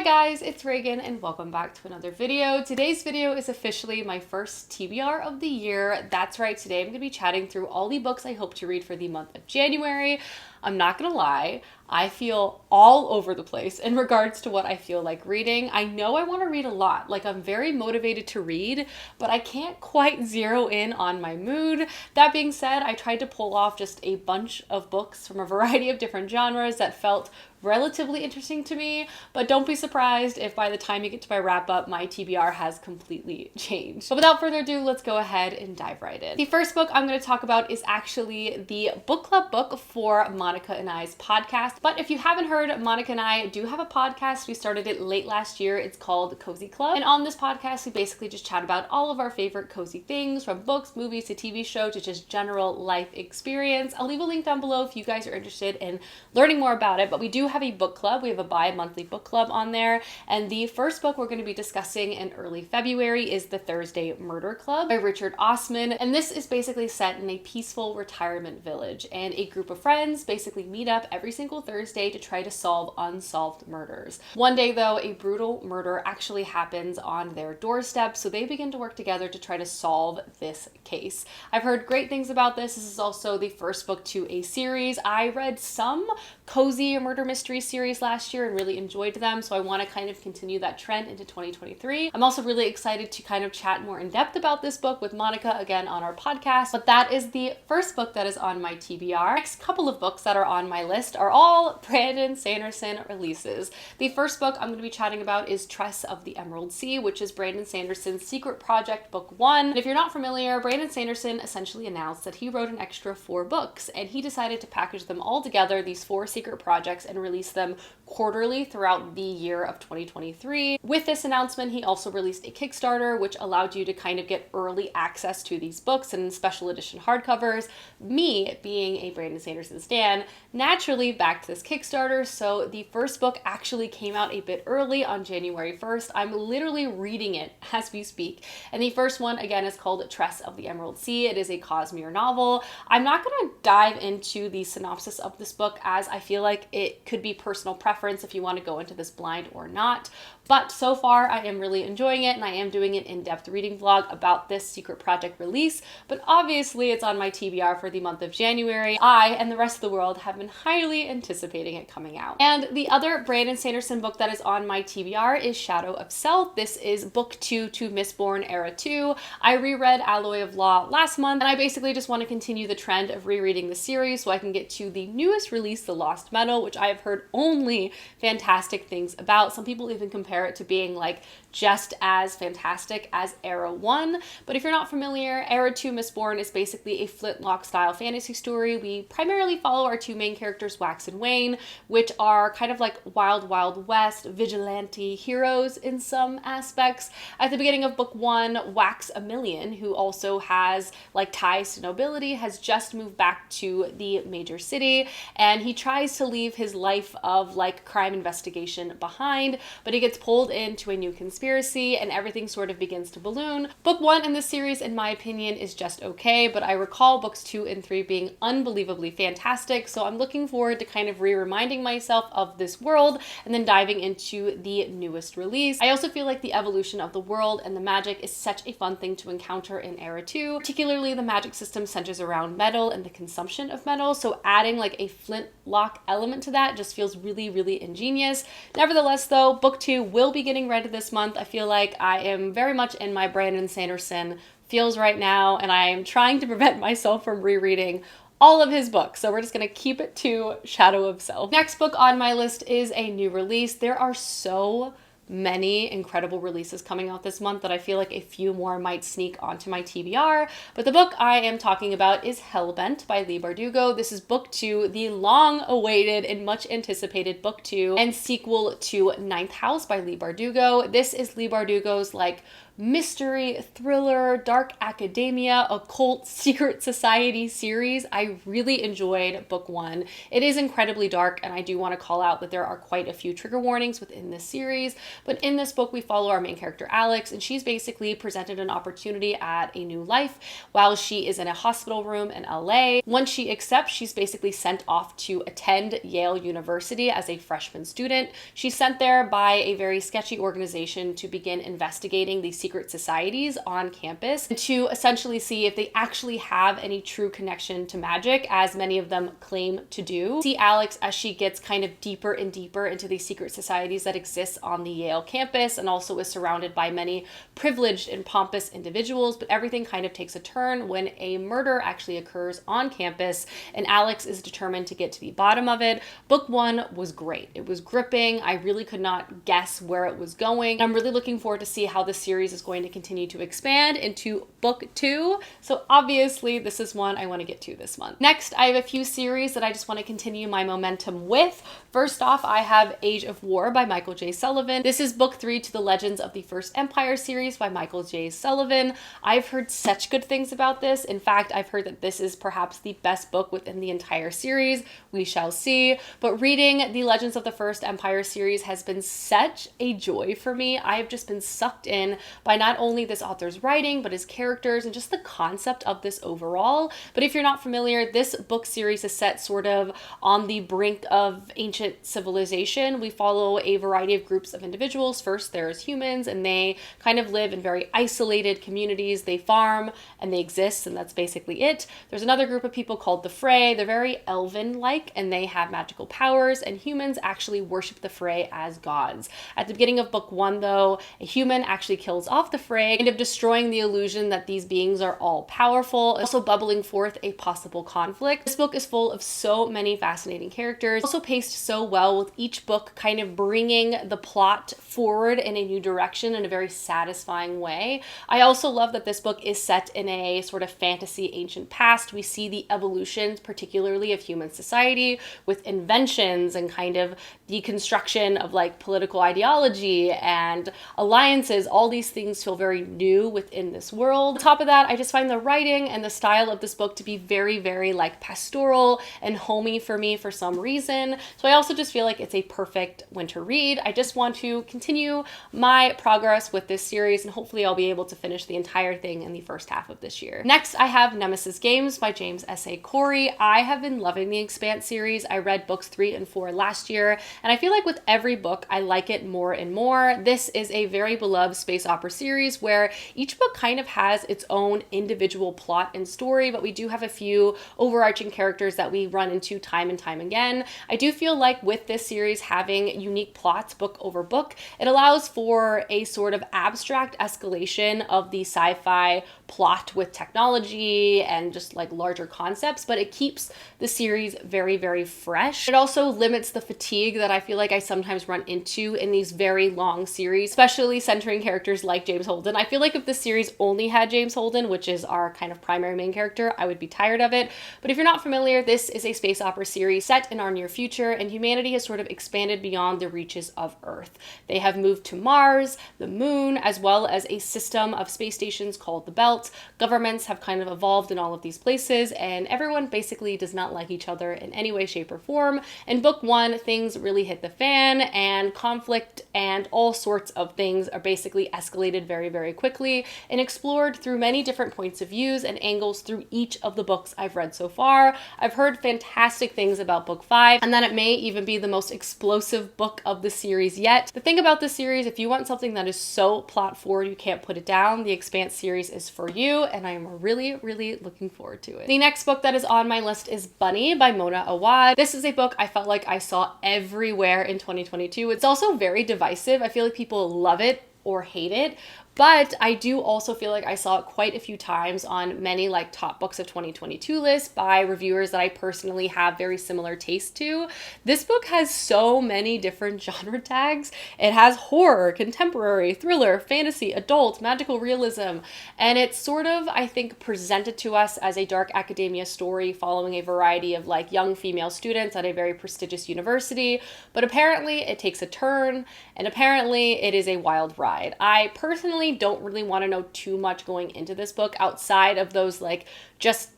guys, it's Reagan and welcome back to another video. Today's video is officially my first TBR of the year. That's right, today I'm going to be chatting through all the books I hope to read for the month of January. I'm not gonna lie, I feel all over the place in regards to what I feel like reading. I know I want to read a lot, like I'm very motivated to read, but I can't quite zero in on my mood. That being said, I tried to pull off just a bunch of books from a variety of different genres that felt relatively interesting to me, but don't be surprised if by the time you get to my wrap up, my TBR has completely changed. But without further ado, let's go ahead and dive right in. The first book I'm going to talk about is actually the book club book for Monica and I's podcast. But if you haven't heard, Monica and I do have a podcast. We started it late last year. It's called Cozy Club. And on this podcast, we basically just chat about all of our favorite cozy things, from books, movies, to TV show, to just general life experience. I'll leave a link down below if you guys are interested in learning more about it. But we do have a book club. We have a bi-monthly book club on there. And the first book we're going to be discussing in early February is The Thursday Murder Club by Richard Osman. And this is basically set in a peaceful retirement village. And a group of friends basically meet up every single Thursday to try to solve unsolved murders. One day though, a brutal murder actually happens on their doorstep, so they begin to work together to try to solve this case. I've heard great things about this. This is also the first book to a series. I read some cozy murder mystery series last year and really enjoyed them, so I want to kind of continue that trend into 2023. I'm also really excited to kind of chat more in depth about this book with Monica again on our podcast, but that is the first book that is on my TBR. Next couple of books that are on my list are all Brandon Sanderson releases. The first book I'm going to be chatting about is Tress of the Emerald Sea, which is Brandon Sanderson's secret project book 1. And if you're not familiar, Brandon Sanderson essentially announced that he wrote an extra 4 books, and he decided to package them all together, these 4 secret projects, and release them quarterly throughout the year of 2023. With this announcement, he also released a Kickstarter, which allowed you to kind of get early access to these books and special edition hardcovers. Me, being a Brandon Sanderson stan, naturally backed this Kickstarter, so the first book actually came out a bit early on January 1st. I'm literally reading it as we speak. And the first one, again, is called Tress of the Emerald Sea. It is a Cosmere novel. I'm not going to dive into the synopsis of this book, as I feel like it could be personal preference if you want to go into this blind or not. But so far, I am really enjoying it, and I am doing an in-depth reading vlog about this secret project release. But obviously, it's on my TBR for the month of January. I and the rest of the world have been highly anticipating it coming out. And the other Brandon Sanderson book that is on my TBR is Shadow of Self. This is book 2 to Mistborn Era 2. I reread Alloy of Law last month, and I basically just want to continue the trend of rereading the series so I can get to the newest release, The Lost Metal, which I have heard only fantastic things about. Some people even compare it to being like just as fantastic as Era 1. But if you're not familiar, Era 2 Mistborn is basically a flintlock style fantasy story. We primarily follow our 2 main characters, Wax and Wayne, which are kind of like Wild Wild West vigilante heroes in some aspects. At the beginning of book 1, Wax a Million, who also has like ties to nobility, has just moved back to the major city, and he tries to leave his life of like crime investigation behind, but he gets pulled into a new conspiracy and everything sort of begins to balloon. Book 1 in this series, in my opinion, is just okay, but I recall books 2 and 3 being unbelievably fantastic, so I'm looking forward to kind of reminding myself of this world and then diving into the newest release. I also feel like the evolution of the world and the magic is such a fun thing to encounter in Era 2. Particularly, the magic system centers around metal and the consumption of metal, so adding like a flintlock element to that just feels really, really ingenious. Nevertheless though, book 2 will be getting read this month. I feel like I am very much in my Brandon Sanderson feels right now, and I am trying to prevent myself from rereading all of his books, so we're just gonna keep it to Shadow of Self. Next book on my list is a new release. There are so many incredible releases coming out this month that I feel like a few more might sneak onto my TBR, but the book I am talking about is Hellbent by Leigh Bardugo. This is book 2, the long-awaited and much anticipated book 2 and sequel to Ninth House by Leigh Bardugo. This is Leigh Bardugo's like mystery, thriller, dark academia, occult, secret society series. I really enjoyed book one. It is incredibly dark, and I do want to call out that there are quite a few trigger warnings within this series. But in this book, we follow our main character, Alex, and she's basically presented an opportunity at a new life while she is in a hospital room in LA. Once she accepts, she's basically sent off to attend Yale University as a freshman student. She's sent there by a very sketchy organization to begin investigating the secret societies on campus to essentially see if they actually have any true connection to magic, as many of them claim to do. See Alex as she gets kind of deeper and deeper into these secret societies that exist on the Yale campus, and also is surrounded by many privileged and pompous individuals, but everything kind of takes a turn when a murder actually occurs on campus, and Alex is determined to get to the bottom of it. Book one was great. It was gripping. I really could not guess where it was going. I'm really looking forward to see how the series is going to continue to expand into book two. So obviously this is one I want to get to this month. Next, I have a few series that I just want to continue my momentum with. First off, I have Age of War by Michael J. Sullivan. This is book 3 to the Legends of the First Empire series by Michael J. Sullivan. I've heard such good things about this. In fact, I've heard that this is perhaps the best book within the entire series. We shall see. But reading the Legends of the First Empire series has been such a joy for me. I have just been sucked in by not only this author's writing, but his characters and just the concept of this overall. But if you're not familiar, this book series is set sort of on the brink of ancient civilization. We follow a variety of groups of individuals. First, there's humans, and they kind of live in very isolated communities. They farm and they exist, and that's basically it. There's another group of people called the Frey. They're very elven-like, and they have magical powers, and humans actually worship the Frey as gods. At the beginning of book one, though, a human actually kills off the Frey, kind of destroying the illusion that these beings are all powerful, also bubbling forth a possible conflict. This book is full of so many fascinating characters, also paced so well, with each book kind of bringing the plot forward in a new direction in a very satisfying way. I also love that this book is set in a sort of fantasy ancient past. We see the evolution, particularly of human society, with inventions and kind of deconstruction of like political ideology and alliances. All these things feel very new within this world. On top of that, I just find the writing and the style of this book to be very, very like pastoral and homey for me for some reason. So I also just feel like it's a perfect winter read. I just want to continue my progress with this series, and hopefully I'll be able to finish the entire thing in the first half of this year. Next, I have Nemesis Games by James S.A. Corey. I have been loving the Expanse series. I read books 3 and 4 last year, and I feel like with every book, I like it more and more. This is a very beloved space opera series where each book kind of has its own individual plot and story, but we do have a few overarching characters that we run into time and time again. I do feel like with this series having unique plots book over book, it allows for a sort of abstract escalation of the sci-fi plot with technology and just like larger concepts, but it keeps the series very, very fresh. It also limits the fatigue that I feel like I sometimes run into in these very long series, especially centering characters like James Holden. I feel like if the series only had James Holden, which is our kind of primary main character, I would be tired of it. But if you're not familiar, this is a space opera series set in our near future, and humanity has sort of expanded beyond the reaches of Earth. They have moved to Mars, the moon, as well as a system of space stations called the Belt. Governments have kind of evolved in all of these places, and everyone basically does not like each other in any way, shape, or form. In book one, things really hit the fan, and conflict and all sorts of things are basically escalated very, very quickly and explored through many different points of views and angles through each of the books I've read so far. I've heard fantastic things about book 5, and that it may even be the most explosive book of the series yet. The thing about this series, if you want something that is so plot forward you can't put it down, the Expanse series is for you, and I'm really, really looking forward to it. The next book that is on my list is Bunny by Mona Awad. This is a book I felt like I saw everywhere in 2022. It's also very divisive. I feel like people love it or hate it, but I do also feel like I saw it quite a few times on many like top books of 2022 lists by reviewers that I personally have very similar taste to. This book has so many different genre tags. It has horror, contemporary, thriller, fantasy, adult, magical realism, and it's sort of, I think, presented to us as a dark academia story following a variety of like young female students at a very prestigious university, but apparently it takes a turn, and apparently it is a wild ride. I personally personally don't really want to know too much going into this book outside of those like just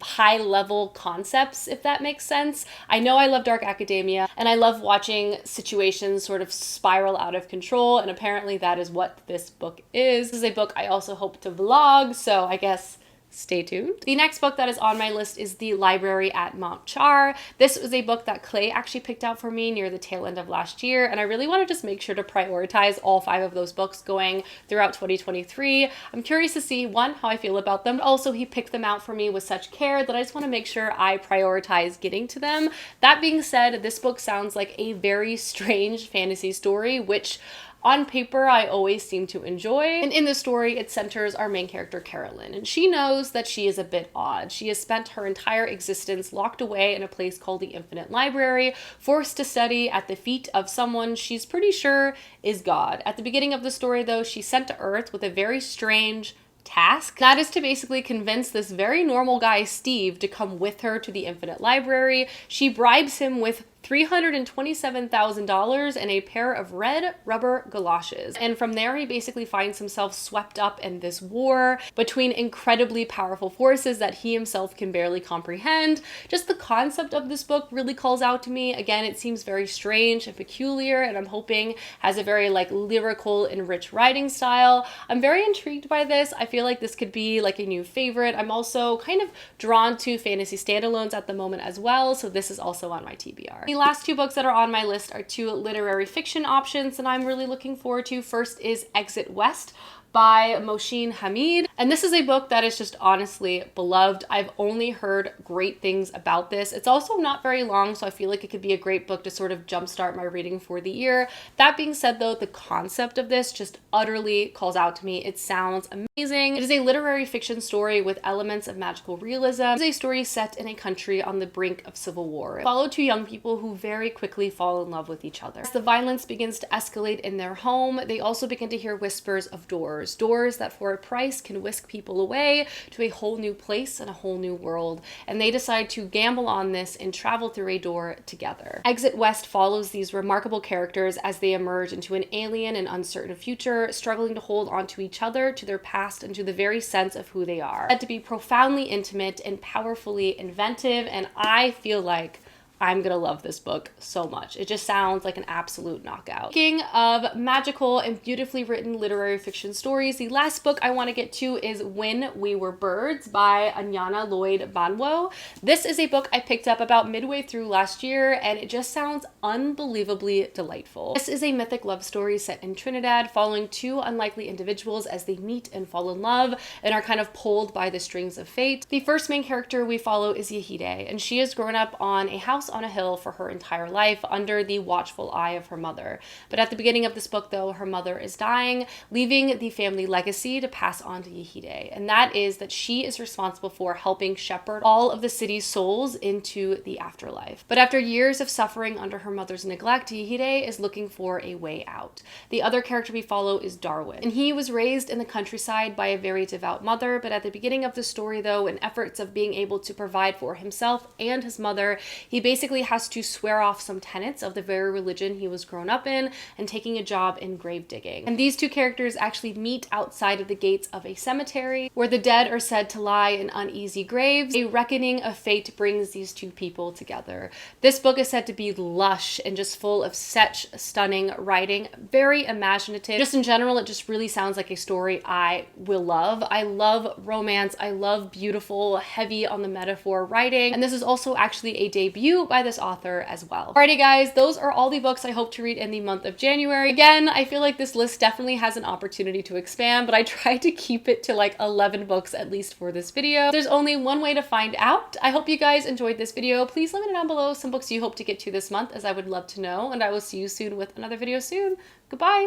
high level concepts, if that makes sense. I know I love dark academia and I love watching situations sort of spiral out of control, and apparently that is what this book is. This is a book I also hope to vlog, so I guess stay tuned. The next book that is on my list is The Library at Mount Char. This was a book that Clay actually picked out for me near the tail end of last year, and I really want to just make sure to prioritize all 5 of those books going throughout 2023. I'm curious to see, one, how I feel about them, but also he picked them out for me with such care that I just want to make sure I prioritize getting to them. That being said, this book sounds like a very strange fantasy story, which on paper, I always seem to enjoy. And in the story, it centers our main character, Carolyn, and she knows that she is a bit odd. She has spent her entire existence locked away in a place called the Infinite Library, forced to study at the feet of someone she's pretty sure is God. At the beginning of the story, though, she's sent to Earth with a very strange task. That is to basically convince this very normal guy, Steve, to come with her to the Infinite Library. She bribes him with $327,000 and a pair of red rubber galoshes. And from there, he basically finds himself swept up in this war between incredibly powerful forces that he himself can barely comprehend. Just the concept of this book really calls out to me. Again, it seems very strange and peculiar, and I'm hoping has a very like lyrical and rich writing style. I'm very intrigued by this. I feel like this could be like a new favorite. I'm also kind of drawn to fantasy standalones at the moment as well, so this is also on my TBR. The last 2 books that are on my list are 2 literary fiction options that I'm really looking forward to. First is Exit West by Mohsin Hamid. And this is a book that is just honestly beloved. I've only heard great things about this. It's also not very long, so I feel like it could be a great book to sort of jumpstart my reading for the year. That being said though, the concept of this just utterly calls out to me. It sounds amazing. It is a literary fiction story with elements of magical realism. It is a story set in a country on the brink of civil war. Follow 2 young people who very quickly fall in love with each other. As the violence begins to escalate in their home, they also begin to hear whispers of doors that for a price can whisk people away to a whole new place and a whole new world. And they decide to gamble on this and travel through a door together. Exit West follows these remarkable characters as they emerge into an alien and uncertain future, struggling to hold on to each other, to their past, and to the very sense of who they are. Said to be profoundly intimate and powerfully inventive, and I feel like I'm gonna love this book so much. It just sounds like an absolute knockout. Speaking of magical and beautifully written literary fiction stories, the last book I want to get to is When We Were Birds by Anyana Lloyd Banwo. This is a book I picked up about midway through last year, and it just sounds unbelievably delightful. This is a mythic love story set in Trinidad, following 2 unlikely individuals as they meet and fall in love and are kind of pulled by the strings of fate. The first main character we follow is Yehide, and she has grown up on a house on a hill for her entire life under the watchful eye of her mother. But at the beginning of this book, though, her mother is dying, leaving the family legacy to pass on to Yehide, and that is that she is responsible for helping shepherd all of the city's souls into the afterlife. But after years of suffering under her mother's neglect, Yehide is looking for a way out. The other character we follow is Darwin, and he was raised in the countryside by a very devout mother, but at the beginning of the story, though, in efforts of being able to provide for himself and his mother, he basically has to swear off some tenets of the very religion he was grown up in and taking a job in grave digging. And these 2 characters actually meet outside of the gates of a cemetery where the dead are said to lie in uneasy graves. A reckoning of fate brings these 2 people together. This book is said to be lush and just full of such stunning writing, very imaginative. Just in general, it just really sounds like a story I will love. I love romance. I love beautiful, heavy on the metaphor writing. And this is also actually a debut by this author as well. Alrighty guys, those are all the books I hope to read in the month of January. Again, I feel like this list definitely has an opportunity to expand, but I tried to keep it to like 11 books at least for this video. There's only one way to find out. I hope you guys enjoyed this video. Please let me know down below some books you hope to get to this month, as I would love to know, and I will see you soon with another video soon. Goodbye!